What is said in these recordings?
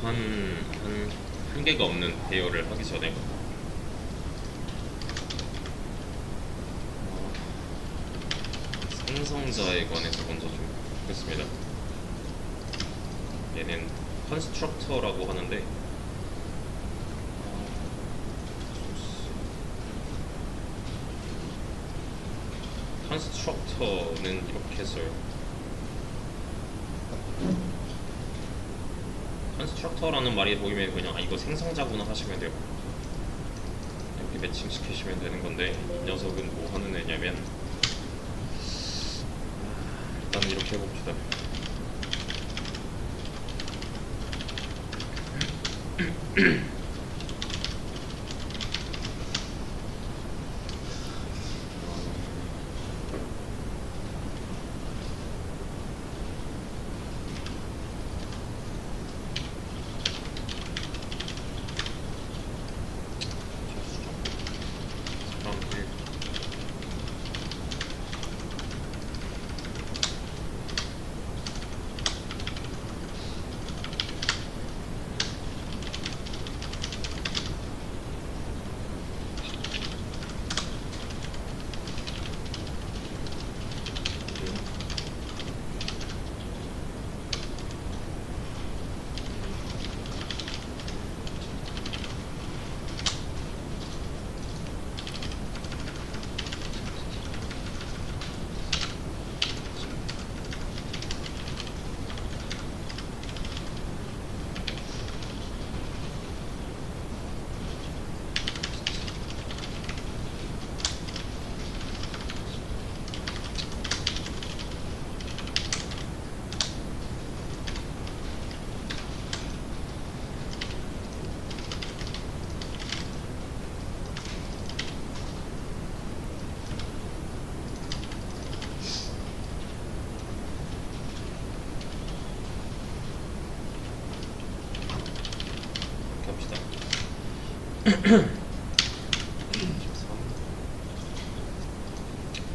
한 개가 없는 대여를 하기 전에 생성자에 관해서 먼저 좀 보겠습니다. 얘는 컨스트럭터라고 하는데 컨스트럭터는 이렇게 써요. 컨스트럭터라는 말이 보이면 그냥 이거 생성자구나 하시면 돼요. 이렇게 매칭시키시면 되는 건데 이 녀석은 뭐 하는 애냐면 일단 이렇게 해봅시다.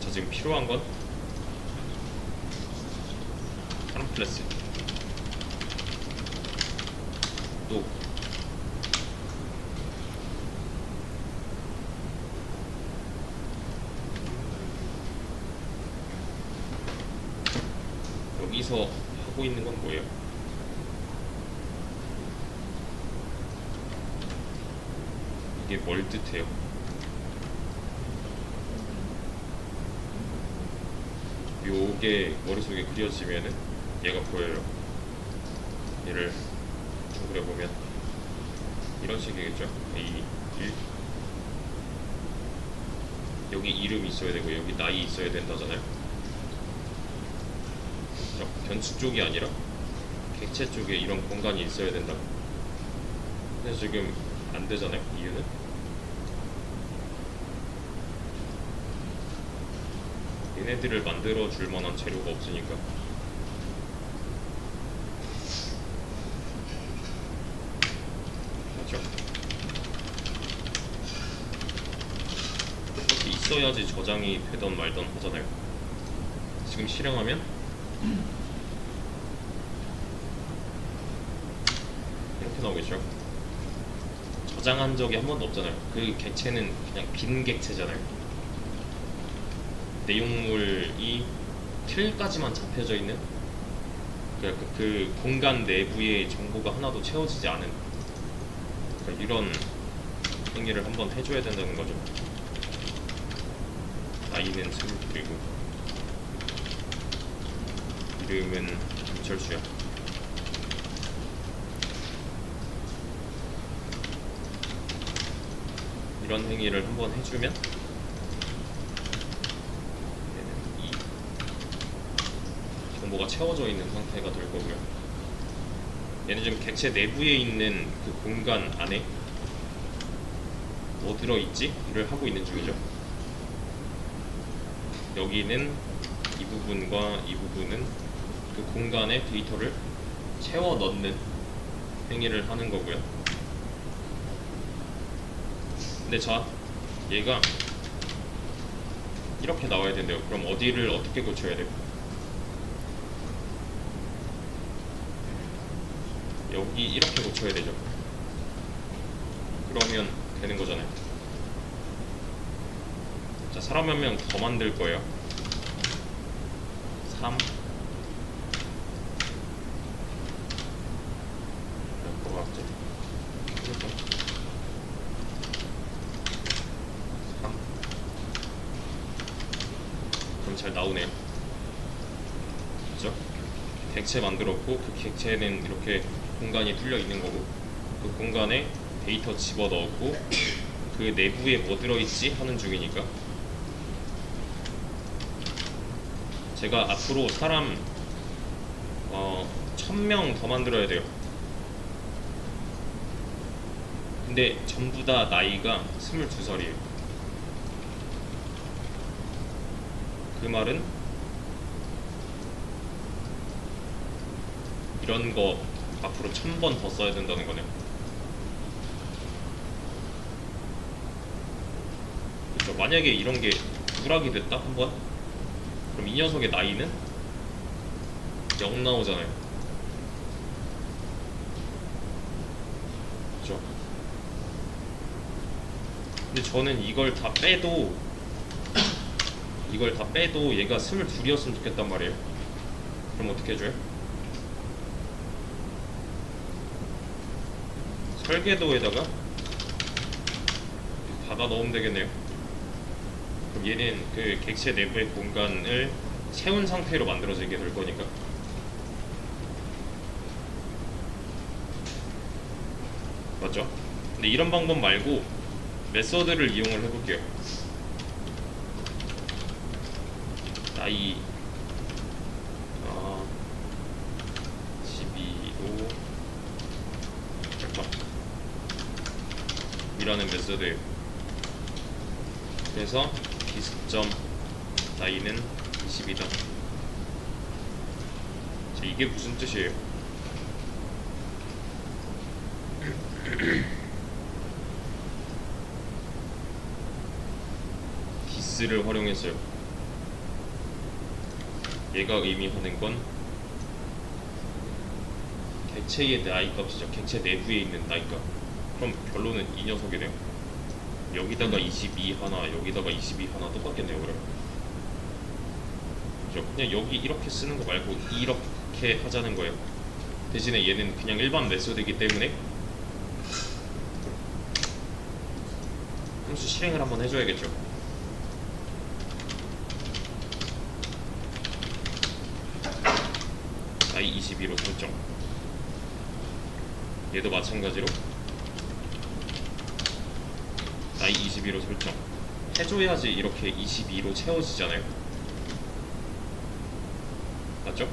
자, 지금 필요한 건 사람 클래스 또 여기서 하고 있는 건 뭐예요? 이게 뭘 뜻해요? 요게 머릿속에 그려지면은 얘가 보여요. 얘를 좀 그려보면 이런 식이겠죠. A 1 여기 이름 있어야 되고 여기 나이 있어야 된다잖아요. 변수 쪽이 아니라 객체 쪽에 이런 공간이 있어야 된다. 근데 지금 안 되잖아요. 이유는 얘네들을 만들어 줄 만한 재료가 없으니까. 맞죠? 이렇게 있어야지 저장이 되던 말던 하잖아요. 지금 실행하면 이렇게 나오겠죠. 저장한 적이 한 번도 없잖아요. 그 객체는 그냥 빈 객체잖아요. 내용물이 틀까지만 잡혀져 있는 그 공간 내부의 정보가 하나도 채워지지 않은 그러니까 이런 행위를 한번 해줘야 된다는 거죠. 나이는 스물이고 이름은 김철수야. 이런 행위를 한번 해주면 정보가 채워져 있는 상태가 될 거고요. 얘는 지금 객체 내부에 있는 그 공간 안에 뭐 들어있지? 를 하고 있는 중이죠. 여기는 이 부분과 이 부분은 그 공간에 데이터를 채워 넣는 행위를 하는 거고요. 근데 자, 얘가 이렇게 나와야 된대요. 그럼 어디를 어떻게 고쳐야 돼요? 여기 이렇게 고쳐야 되죠. 그러면 되는 거잖아요. 자, 사람 한 명 더 만들 거예요. 3 뭐가 같지? 3 그럼 잘 나오네요. 그죠? 객체 만들었고 그 객체는 이렇게 공간이 뚫려 있는 거고 그 공간에 데이터 집어 넣었고 그 내부에 뭐 들어있지 하는 중이니까 제가 앞으로 사람 1000명 더 만들어야 돼요. 근데 전부 다 나이가 22살이에요. 그 말은 이런 거 앞으로 1000번 더 써야 된다는 거네요. 그렇죠. 만약에 이런 게 누락이 됐다 한번, 그럼 이 녀석의 나이는 0 나오잖아요. 그렇죠. 근데 저는 이걸 다 빼도 얘가 22이었으면 좋겠단 말이에요. 그럼 어떻게 해줘요? 설계도에다가 받아 넣으면 되겠네요. 그럼 얘는 그 객체 내부의 공간을 채운 상태로 만들어지게 될 거니까. 맞죠? 근데 이런 방법 말고 메서드를 이용을 해볼게요. 나이 12로 이라는 메서드예요. 그래서 디스점 나이는 20이다. 이게 무슨 뜻이에요? 디스를 활용했어요. 얘가 의미하는 건 객체의 나이 값이죠. 객체 내부에 있는 나이 값. 그럼 결론은 이 녀석이네요. 여기다가 22 하나, 여기다가 22 하나 똑같겠네요. 그럼 그죠? 그냥 여기 이렇게 쓰는 거 말고 이렇게 하자는 거예요. 대신에 얘는 그냥 일반 메소드이기 때문에 함수 실행을 한번 해줘야겠죠. 나이 22로 설정. 얘도 마찬가지로 나이 22로 설정 해줘야지 이렇게 22로 채워지잖아요. 맞죠?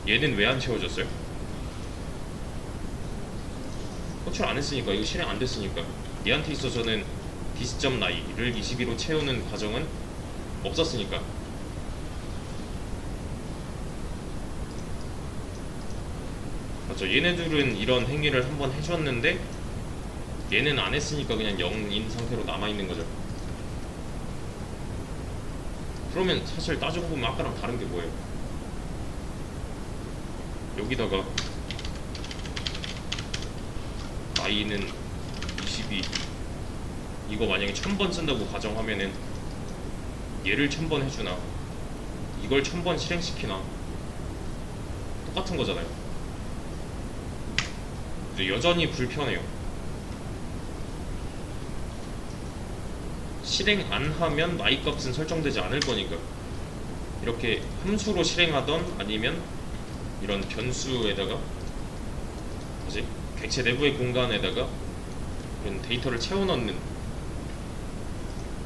얘는 왜 안 채워졌어요? 호출 안 했으니까, 이거 실행 안 됐으니까. 얘한테 있어서는 디스점 나이를 22로 채우는 과정은 없었으니까. 맞죠? 얘네들은 이런 행위를 한번 해줬는데 얘는 안 했으니까 그냥 0인 상태로 남아있는 거죠. 그러면 사실 따지고 보면 아까랑 다른 게 뭐예요? 여기다가 나이는 22 이거 만약에 1000번 쓴다고 가정하면은 얘를 1000번 해주나 이걸 1000번 실행시키나 똑같은 거잖아요. 근데 여전히 불편해요. 실행 안 하면 나이 값은 설정되지 않을 거니까. 이렇게 함수로 실행하던 아니면 이런 변수에다가 뭐지? 객체 내부의 공간에다가 이런 데이터를 채워넣는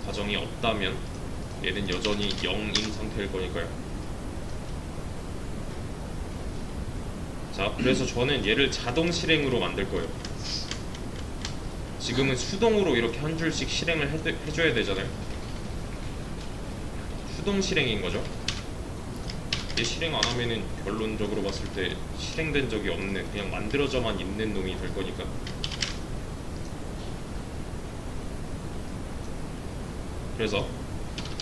과정이 없다면 얘는 여전히 0인 상태일 거니까요. 자, 그래서 저는 얘를 자동 실행으로 만들 거예요. 지금은 수동으로 이렇게 한 줄씩 실행을 해줘야 되잖아요. 수동 실행인 거죠. 얘 실행 안 하면은 결론적으로 봤을 때 실행된 적이 없는, 그냥 만들어져만 있는 놈이 될 거니까. 그래서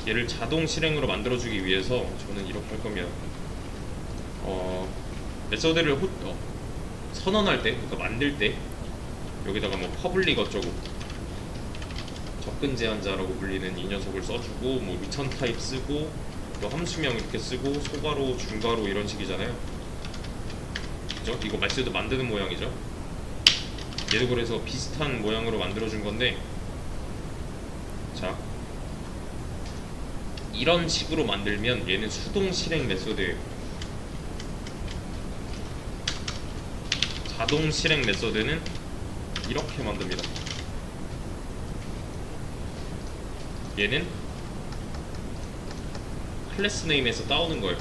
얘를 자동 실행으로 만들어주기 위해서 저는 이렇게 할 겁니다. 메서드를 선언할 때, 그러니까 만들 때 여기다가 뭐 퍼블릭 어쩌고 접근 제한자라고 불리는 이 녀석을 써주고, 뭐 리턴 타입 쓰고, 뭐 함수명 이렇게 쓰고, 소괄호, 중괄호 이런 식이잖아요. 그죠? 이거 말쓰도 만드는 모양이죠. 얘도 그래서 비슷한 모양으로 만들어준 건데, 자, 이런 식으로 만들면 얘는 수동 실행 메소드예요. 자동 실행 메소드는 이렇게 만듭니다. 얘는 클래스 네임에서 따오는 거예요.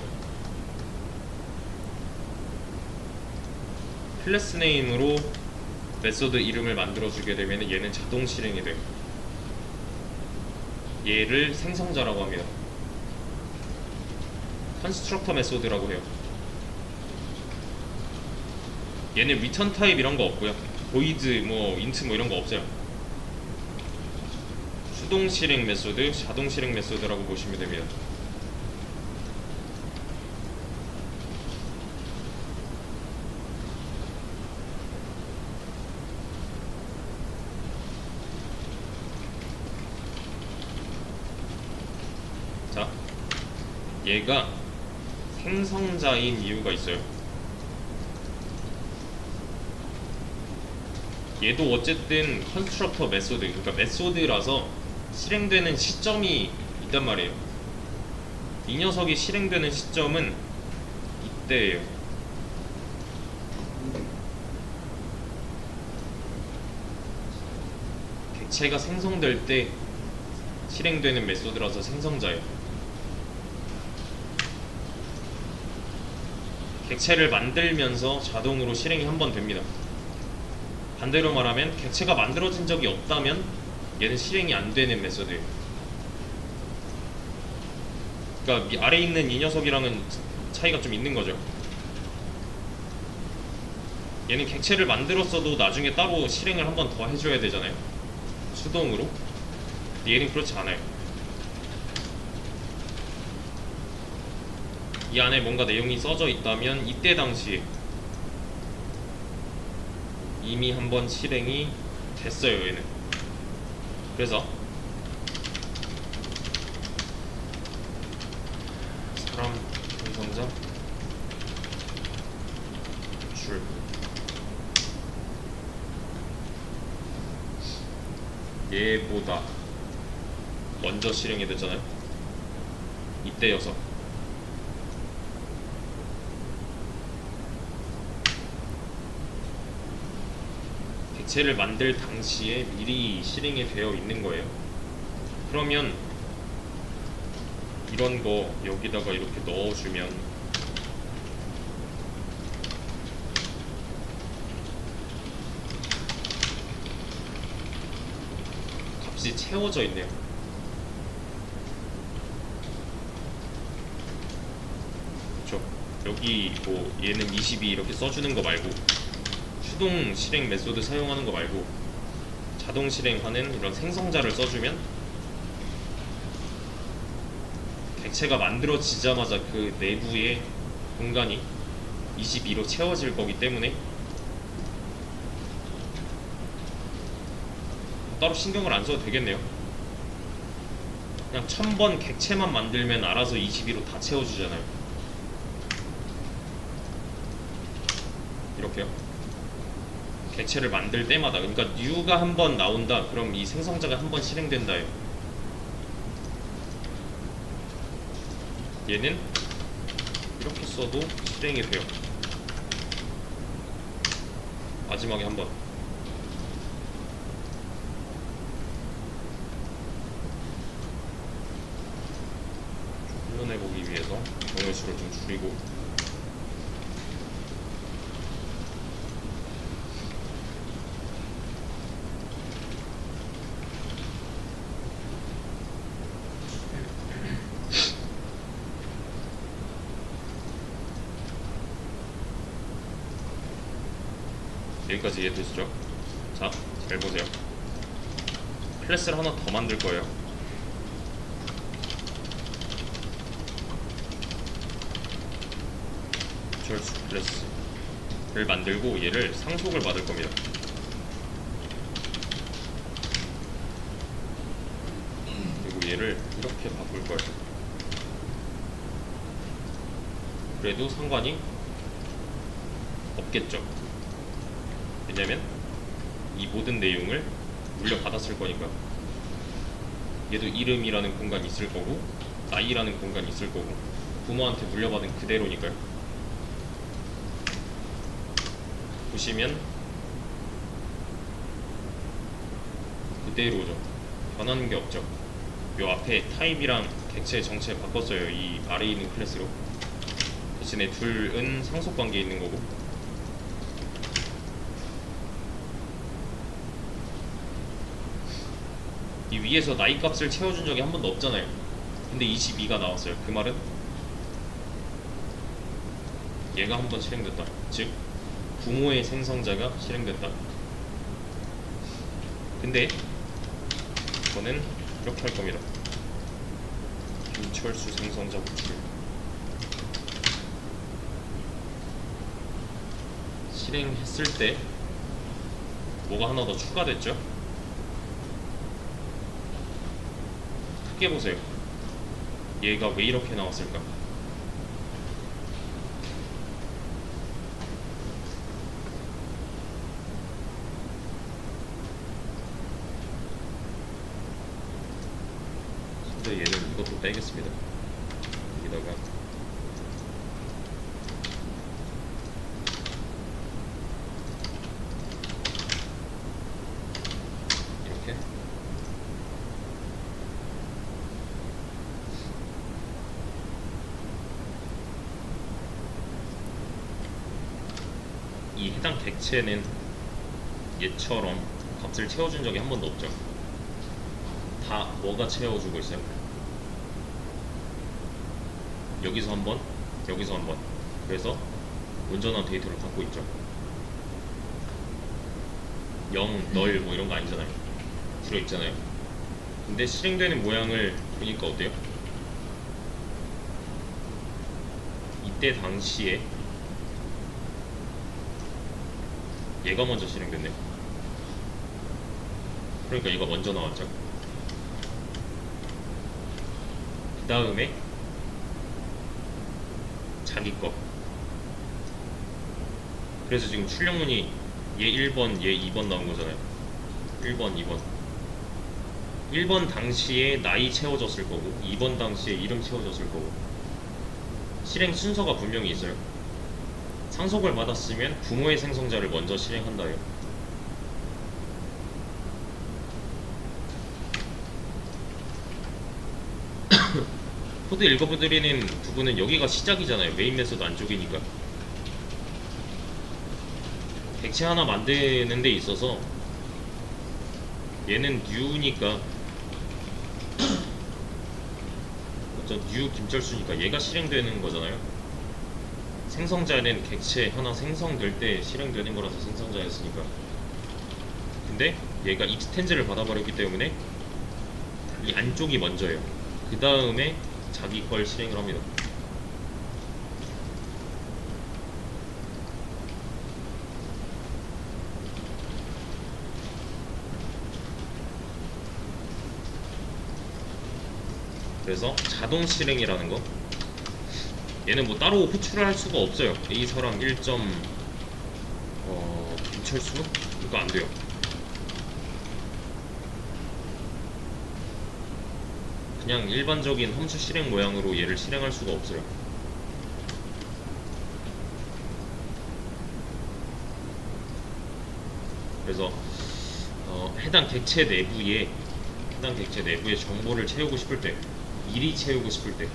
클래스 네임으로 메소드 이름을 만들어주게 되면 얘는 자동 실행이 돼요. 얘를 생성자라고 합니다. 컨스트럭터 메소드라고 해요. 얘는 리턴 타입 이런 거 없고요. void 뭐 int 뭐 이런 거 없어요. 수동 실행 메소드, 자동 실행 메소드라고 보시면 됩니다. 자, 얘가 생성자인 이유가 있어요. 얘도 어쨌든 컨스트럭터 메소드, 그러니까 메소드라서 실행되는 시점이 있단 말이에요. 이 녀석이 실행되는 시점은 이때예요. 객체가 생성될 때 실행되는 메소드라서 생성자예요. 객체를 만들면서 자동으로 실행이 한 번 됩니다. 반대로 말하면 객체가 만들어진 적이 없다면 얘는 실행이 안 되는 메소드예요. 그러니까 이 아래에 있는 이 녀석이랑은 차이가 좀 있는 거죠. 얘는 객체를 만들었어도 나중에 따로 실행을 한 번 더 해줘야 되잖아요. 수동으로. 근데 얘는 그렇지 않아요. 이 안에 뭔가 내용이 써져 있다면 이때 당시에 이미 한번 실행이 됐어요. 얘는. 그래서 사람 생성자 줄 얘보다 먼저 실행이 됐잖아요. 이때여서 객체를 만들 당시에 미리 실행이 되어 있는 거예요. 그러면 이런 거 여기다가 이렇게 넣어주면 값이 채워져 있네요. 그쵸? 여기 뭐 얘는 22 이렇게 써주는 거 말고, 수동 실행 메소드 사용하는 거 말고 자동 실행하는 이런 생성자를 써주면 객체가 만들어지자마자 그 내부의 공간이 22로 채워질 거기 때문에 따로 신경을 안 써도 되겠네요. 그냥 1000번 객체만 만들면 알아서 22로 다 채워주잖아요. 이렇게요. 객체를 만들 때마다, 그러니까 new가 한 번 나온다, 그럼 이 생성자가 한 번 실행된다요. 얘는 이렇게 써도 실행이 돼요. 마지막에 한 번. 훈련해보기 위해서 경우의 수를 좀 줄이고, 여기까지 이해되시죠? 자, 잘 보세요. 클래스를 하나 더 만들 거예요. 비주얼 클래스. 만들고 얘를 상속을 받을 겁니다. 그리고 얘를 이렇게 바꿀 거예요. 그래도 상관이 없겠죠. 왜냐면 이 모든 내용을 물려받았을 거니까. 얘도 이름이라는 공간이 있을 거고 나이라는 공간이 있을 거고 부모한테 물려받은 그대로니까요. 보시면 그대로죠. 변하는 게 없죠. 요 앞에 타입이랑 객체 정체 바꿨어요. 이 아래 있는 클래스로. 대신에 둘은 상속관계에 있는 거고 이 위에서 나이 값을 채워준 적이 한 번도 없잖아요. 근데 22가 나왔어요. 그 말은 얘가 한 번 실행됐다. 즉 부모의 생성자가 실행됐다. 근데 저는 이렇게 할 겁니다. 김철수 생성자 호출. 실행했을 때 뭐가 하나 더 추가됐죠? 크게 보세요. 얘가 왜 이렇게 나왔을까? 근데 얘는 이것도 빼겠습니다. 여기다가 이렇게 이 해당 객체는 얘처럼 값을 채워준 적이 한 번도 없죠. 다 뭐가 채워주고 있어요? 여기서 한 번, 여기서 한 번. 그래서 온전한 데이터를 갖고 있죠. 0, 널 뭐 이런 거 아니잖아요. 들어있잖아요. 근데 실행되는 모양을 보니까 어때요? 이때 당시에 얘가 먼저 실행됐네. 그러니까 얘가 먼저 나왔죠. 그 다음에 자기 거. 그래서 지금 출력문이 얘 1번, 얘 2번 나온 거잖아요. 1번, 2번. 1번 당시에 나이 채워졌을 거고 2번 당시에 이름 채워졌을 거고 실행 순서가 분명히 있어요. 상속을 받았으면 부모의 생성자를 먼저 실행한다요. 코드 읽어드리는 부분은 여기가 시작이잖아요. 메인 메소드 안쪽이니까. 객체 하나 만드는 데 있어서 얘는 new니까 저 new 김철수니까 얘가 실행되는 거잖아요. 생성자는 객체 하나 생성될 때 실행되는 거라서 생성자였으니까. 근데 얘가 입스텐즈를 받아버렸기 때문에 이 안쪽이 먼저예요. 그 다음에 자기 걸 실행을 합니다. 그래서 자동 실행이라는 거, 얘는 뭐 따로 호출을 할 수가 없어요. A 사람 1. 김철수? 이거 안 돼요. 그냥 일반적인 함수 실행 모양으로 얘를 실행할 수가 없어요. 그래서 해당 객체 내부에 정보를 채우고 싶을 때, 미리 채우고 싶을 때,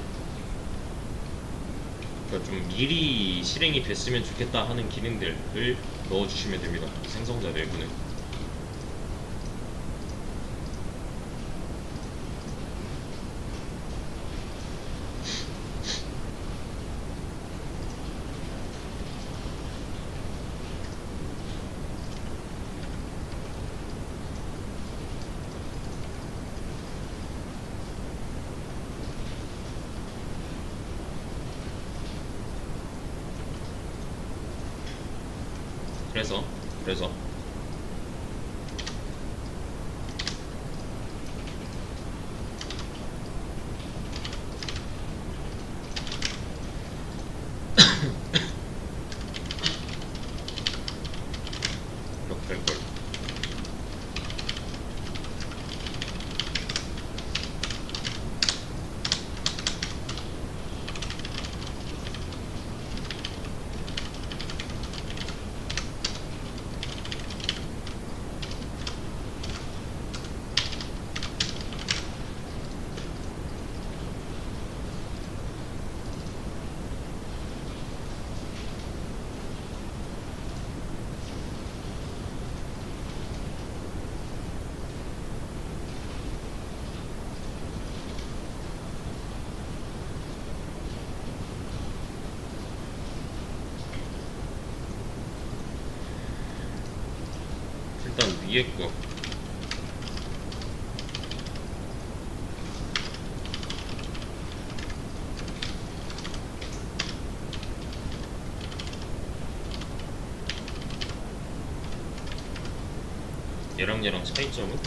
그러니까 좀 미리 실행이 됐으면 좋겠다 하는 기능들을 넣어주시면 됩니다. 생성자 내부는. 그래서 이렇게 될 걸. 일단 위에 거 얘랑 차이점은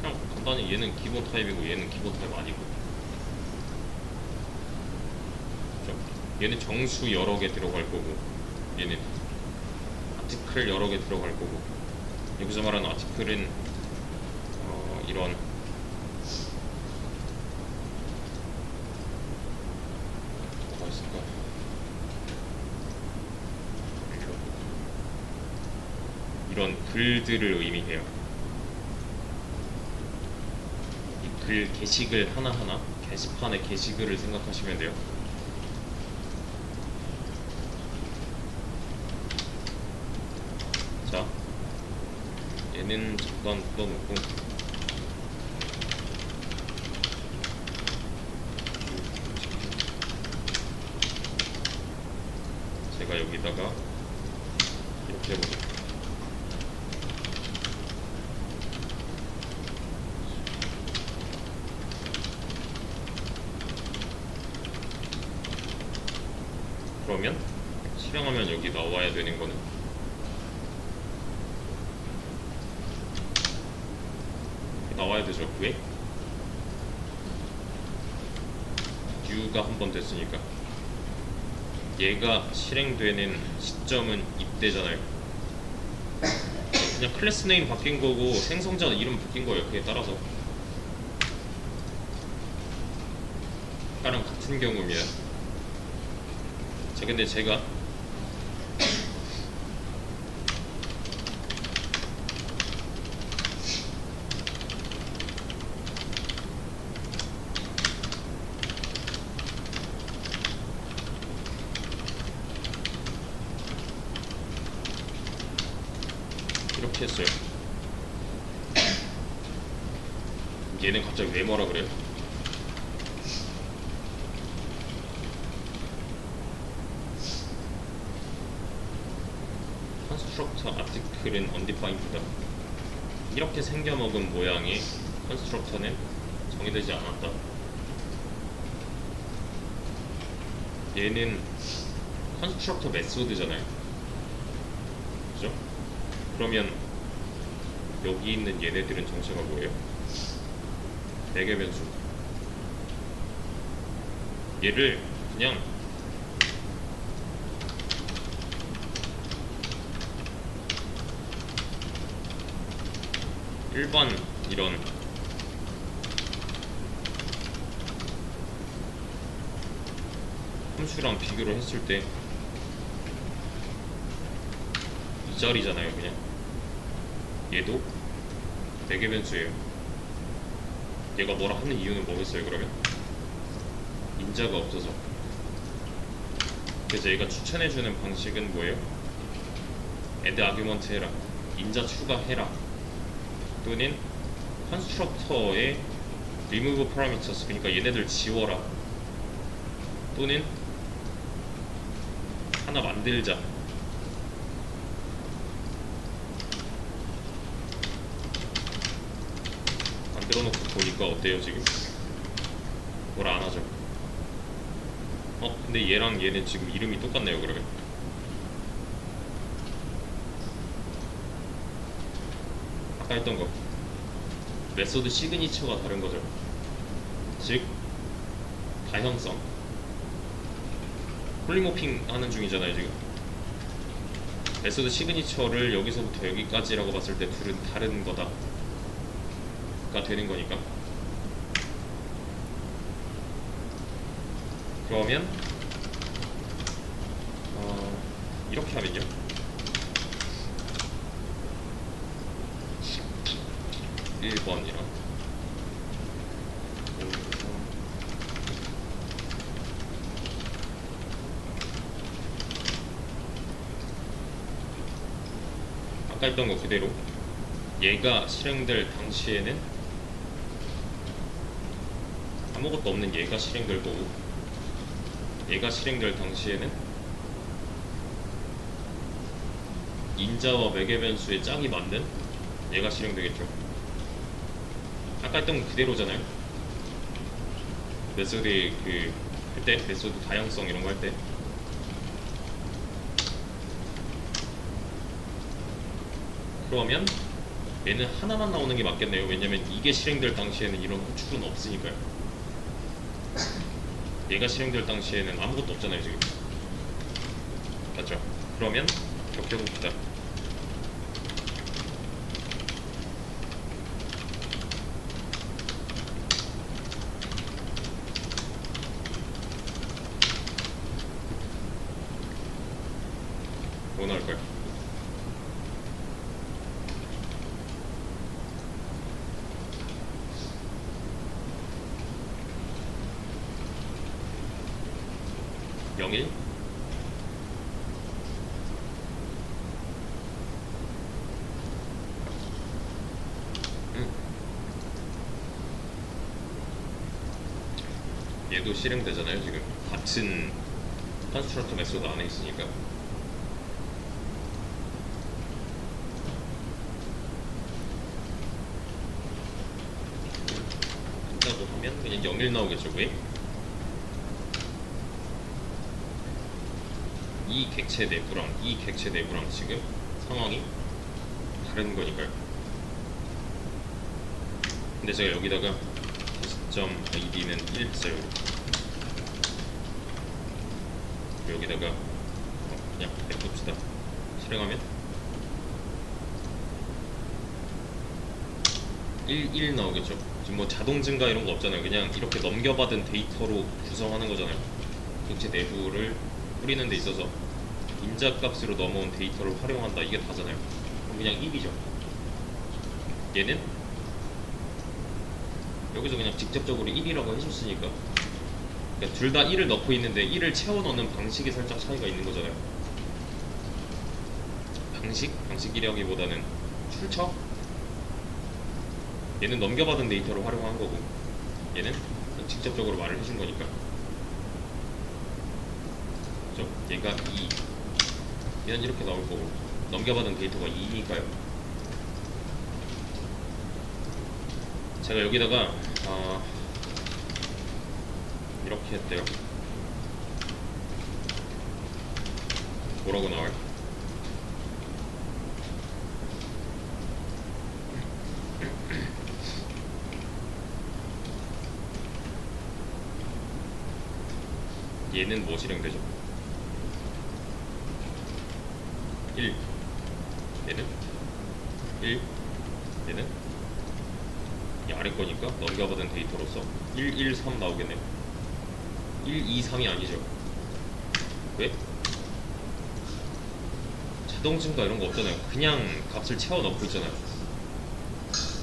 그냥 간단히 얘는 기본 타입이고 얘는 기본 타입 아니고, 그죠? 얘는 정수 여러 개 들어갈 거고 얘는 아티클 여러 개 들어갈 거고. 여기서 말하는 아티클은 이런 뭐가 있을까? 이런 글들을 의미해요. 이 글 게시글 하나하나 게시판의 게시글을 생각하시면 돼요. 자, 얘는 잠깐 뜯어놓고 제가 여기다가 이렇게 해보죠. 그러면 실행하면 여기 나와야 되는 거는 나와야 되죠. 왜? U가 한 번 됐으니까 얘가 실행되는 시점은 이때잖아요. 그냥 클래스 네임 바뀐 거고 생성자 이름 바뀐 거예요. 그에 따라서 아까랑 같은 경우입니다. 자, 근데 제가 이렇게 했어요. 얘는 갑자기 왜 뭐라 그래요? 컨스트럭터 아티클은 undefined다. 이렇게 생겨먹은 모양의 컨스트럭터는 정의되지 않았다. 얘는 컨스트럭터 메소드잖아요. 그죠? 그러면 여기 있는 얘네들은 정체가 뭐예요? 대개 변수. 얘를 그냥 일반 이런 함수랑 비교를 했을 때 이 자리잖아요. 그냥 얘도 대개 변수예요. 얘가 뭐라 하는 이유는 뭐겠어요? 그러면 인자가 없어서. 그래서 얘가 추천해주는 방식은 뭐예요? add argument 해라. 인자 추가해라, 또는 컨스트럭터의 remove parameters, 그러니까 얘네들 지워라, 또는 하나 만들자. 만들어놓고 보니까 어때요 지금? 뭐라 안 하죠? 근데 얘랑 얘는 지금 이름이 똑같네요. 그러면 아까 했던 거 메소드 시그니처가 다른 거죠. 즉 다형성. 폴리모핑 하는 중이잖아요 지금. 메소드 시그니처를 여기서부터 여기까지라고 봤을 때 둘은 다른 거다가 되는 거니까. 그러면 이렇게 하면요, (1번이랑) 아까 했던 거 그대로 얘가 실행될 당시에는 아무것도 없는 얘가 실행될 거고, 얘가 실행될 당시에는 인자와 매개 변수의 짝이 맞는 얘가 실행되겠죠. 아까 했던 거 그대로잖아요. 메소드 할 때, 메소드 다양성 이런 거 할 때. 그러면 얘는 하나만 나오는 게 맞겠네요. 왜냐면 이게 실행될 당시에는 이런 호출은 없으니까요. 얘가 실행될 당시에는 아무것도 없잖아요 지금. 맞죠? 그러면 이렇게 해봅시다. 뭐 나올까요? (0일) 얘도 실행되잖아요 지금. 같은 컨스트럭터 메소드 안에 있으니까. 한다고 하면 그냥 (0일) 나오겠죠. 왜? 이 객체 내부랑 이 객체 내부랑 지금 상황이 다른 거니까요. 근데 제가 여기다가 .id는 1 했어요. 여기다가 그냥 냅둡시다. 실행하면 1 나오겠죠. 지금 뭐 자동 증가 이런 거 없잖아요. 그냥 이렇게 넘겨받은 데이터로 구성하는 거잖아요. 객체 내부를 뿌리는 데 있어서 인자 값으로 넘어온 데이터를 활용한다, 이게 다잖아요. 그럼 그냥 1이죠. 얘는 여기서 그냥 직접적으로 1이라고 해줬으니까, 그러니까 둘 다 1을 넣고 있는데 1을 채워 넣는 방식이 살짝 차이가 있는 거잖아요. 방식이라기보다는 출처? 얘는 넘겨받은 데이터를 활용한 거고, 얘는 직접적으로 말을 해준 거니까. 그죠? 얘가 2, 얘는 이렇게 나올 거고, 넘겨받은 데이터가 2니까요. 제가 여기다가 이렇게 했대요. 뭐라고 나와요? 얘는 뭐 실행되죠? 1. 얘는 1. 얘는 이 아래 거니까 넘겨받은 데이터로서 1, 1, 3 나오겠네요. 1, 2, 3이 아니죠. 왜? 자동 증가 이런 거 없잖아요. 그냥 값을 채워 넣고 있잖아요.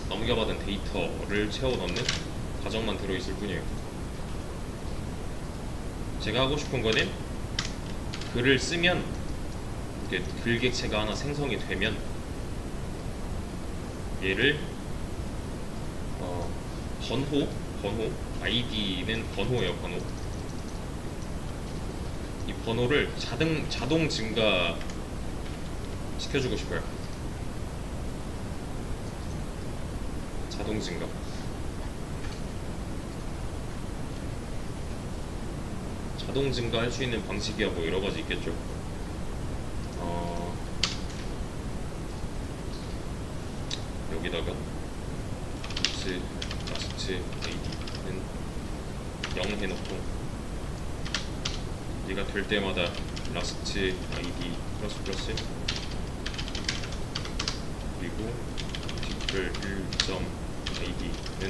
넘겨받은 데이터를 채워 넣는 과정만 들어있을 뿐이에요. 제가 하고 싶은 거는 글을 쓰면, 이렇게 글 객체가 하나 생성이 되면 얘를 번호 아이디는 번호예요. 이 번호를 자동 증가 시켜주고 싶어요. 자동 증가. 자동 증가할 수 있는 방식이야 뭐 여러 가지 있겠죠. 여기다가 라스트 AD는 0 해놓고 얘가 될 때마다 라스트 ID 플러스 그리고 디플 1.id는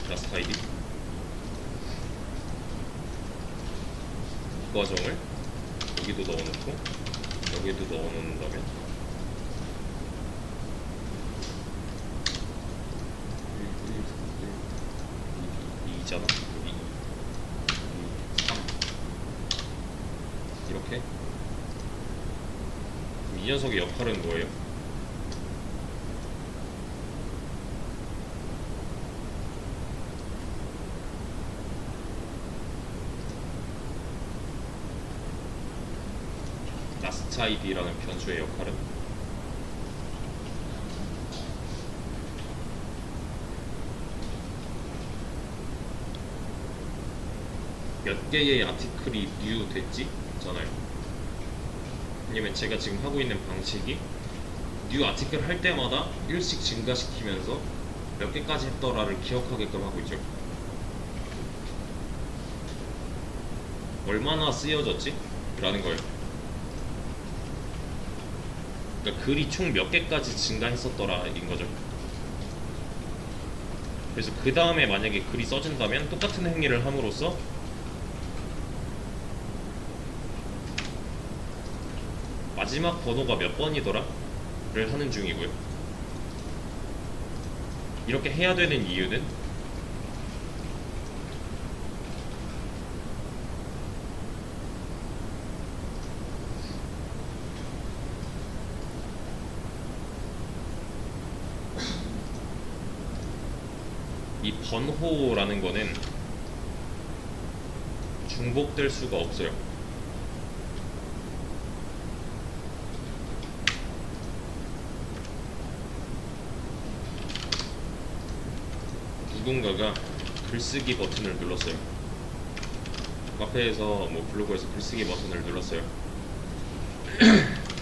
라스트 ID 이 과정을 여기도 넣어놓고 여기도 넣어놓는다면 이잖아. 여기 3 이렇게. 이 녀석의 역할은 뭐예요? 라스트 아이디라는 변수의 역할은 몇 개의 아티클이 뉴 됐지? 잖아요. 왜냐면 제가 지금 하고 있는 방식이 뉴 아티클 할 때마다 1씩 증가시키면서 몇 개까지 했더라를 기억하게끔 하고 있죠. 얼마나 쓰여졌지? 라는 거예요. 그러니까 글이 총 몇 개까지 증가했었더라 인 거죠. 그래서 그 다음에 만약에 글이 써진다면 똑같은 행위를 함으로써 마지막 번호가 몇 번이더라? 를 하는 중이고요. 이렇게 해야 되는 이유는 이 번호라는 거는 중복될 수가 없어요. 누군가가 글쓰기 버튼을 눌렀어요. 카페에서 뭐 블로그에서 글쓰기 버튼을 눌렀어요.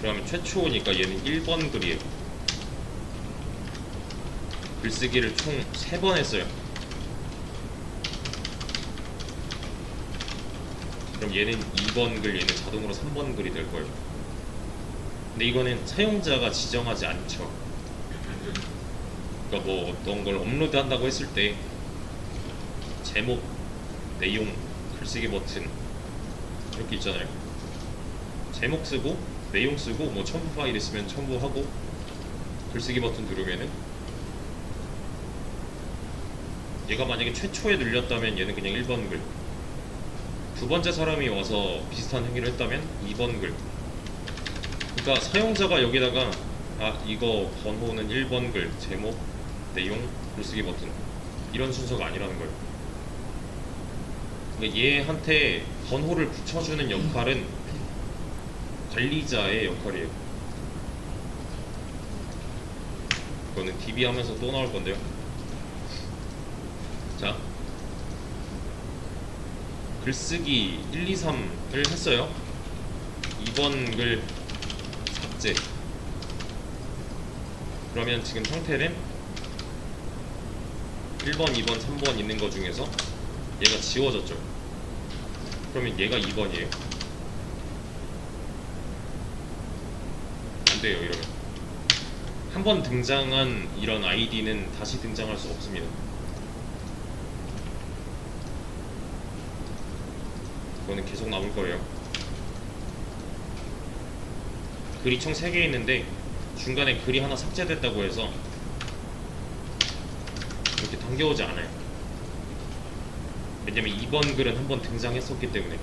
그러면 최초니까 얘는 1번 글이에요. 글쓰기를 총 3번 했어요. 그럼 얘는 2번 글, 얘는 자동으로 3번 글이 될 거예요. 근데 이거는 사용자가 지정하지 않죠. 그러니까 뭐 어떤 걸 업로드 한다고 했을 때 제목, 내용, 글쓰기 버튼 이렇게 있잖아요. 제목 쓰고 내용 쓰고 뭐 첨부 파일 있으면 첨부하고 글쓰기 버튼 누르면은 얘가 만약에 최초에 눌렸다면 얘는 그냥 1번 글, 두 번째 사람이 와서 비슷한 행위를 했다면 2번 글. 그러니까 사용자가 여기다가 이거 번호는 1번 글, 제목, 내용, 글쓰기 버튼 이런 순서가 아니라는 거예요. 그러니까 얘한테 번호를 붙여주는 역할은 관리자의 역할이에요. 이거는 DB 하면서 또 나올 건데요. 자, 글쓰기 1, 2, 3을 했어요. 2번 글 삭제. 그러면 지금 상태는 1번, 2번, 3번 있는 거 중에서 얘가 지워졌죠. 그러면 얘가 2번이에요. 안 돼요, 이러면. 한 번 등장한 이런 아이디는 다시 등장할 수 없습니다. 이거는 계속 나올 거예요. 글이 총 3개 있는데 중간에 글이 하나 삭제됐다고 해서 이렇게 당겨오지 않아요. 왜냐면 2번 글은 한번 등장했었기 때문에.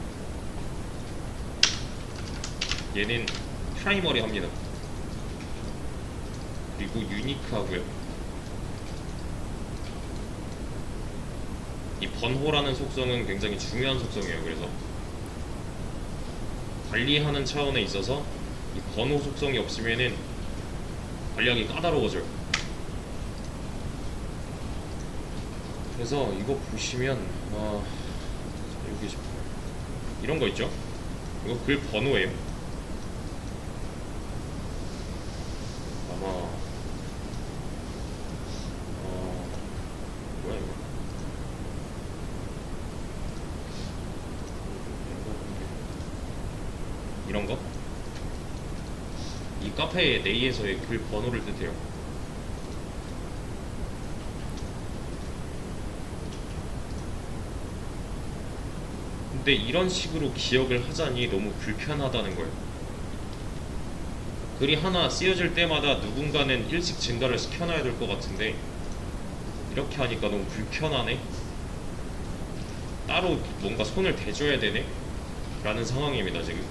얘는 프라이머리 합니다. 그리고 유니크하고요. 이 번호라는 속성은 굉장히 중요한 속성이에요. 그래서 관리하는 차원에 있어서 이 번호 속성이 없으면은 관리하기 까다로워져요. 그래서 이거 보시면 여기 이런 거 있죠? 이거 글 번호예요. 아마 뭐야 이거? 이런 거? 이 카페 내에서의 글 번호를 뜻해요. 근데 이런 식으로 기억을 하자니 너무 불편하다는 거예요. 글이 하나 쓰여질 때마다 누군가는 일씩 증가를 시켜놔야 될 것 같은데 이렇게 하니까 너무 불편하네? 따로 뭔가 손을 대줘야 되네? 라는 상황입니다 지금.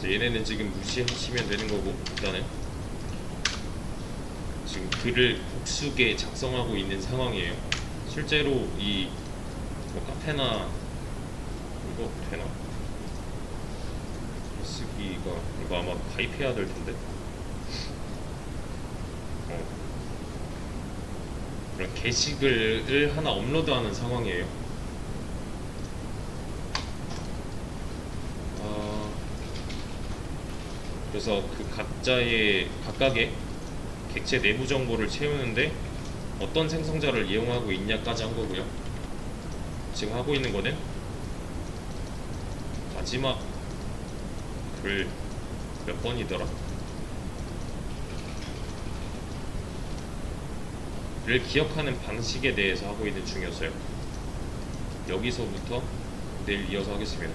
그래서 얘네는 지금 무시하시면 되는 거고, 일단은 지금 글을 복수게 작성하고 있는 상황이에요. 실제로 이 뭐 카페나 이거 되나? 쓰기가 이거 아마 가입해야 될 텐데. 그런 게시글을 하나 업로드하는 상황이에요. 그래서 그 각각의 객체 내부 정보를 채우는데 어떤 생성자를 이용하고 있냐까지 한 거고요. 지금 하고 있는 거는 마지막 글 몇 번이더라? 를 기억하는 방식에 대해서 하고 있는 중이었어요. 여기서부터 내일 이어서 하겠습니다.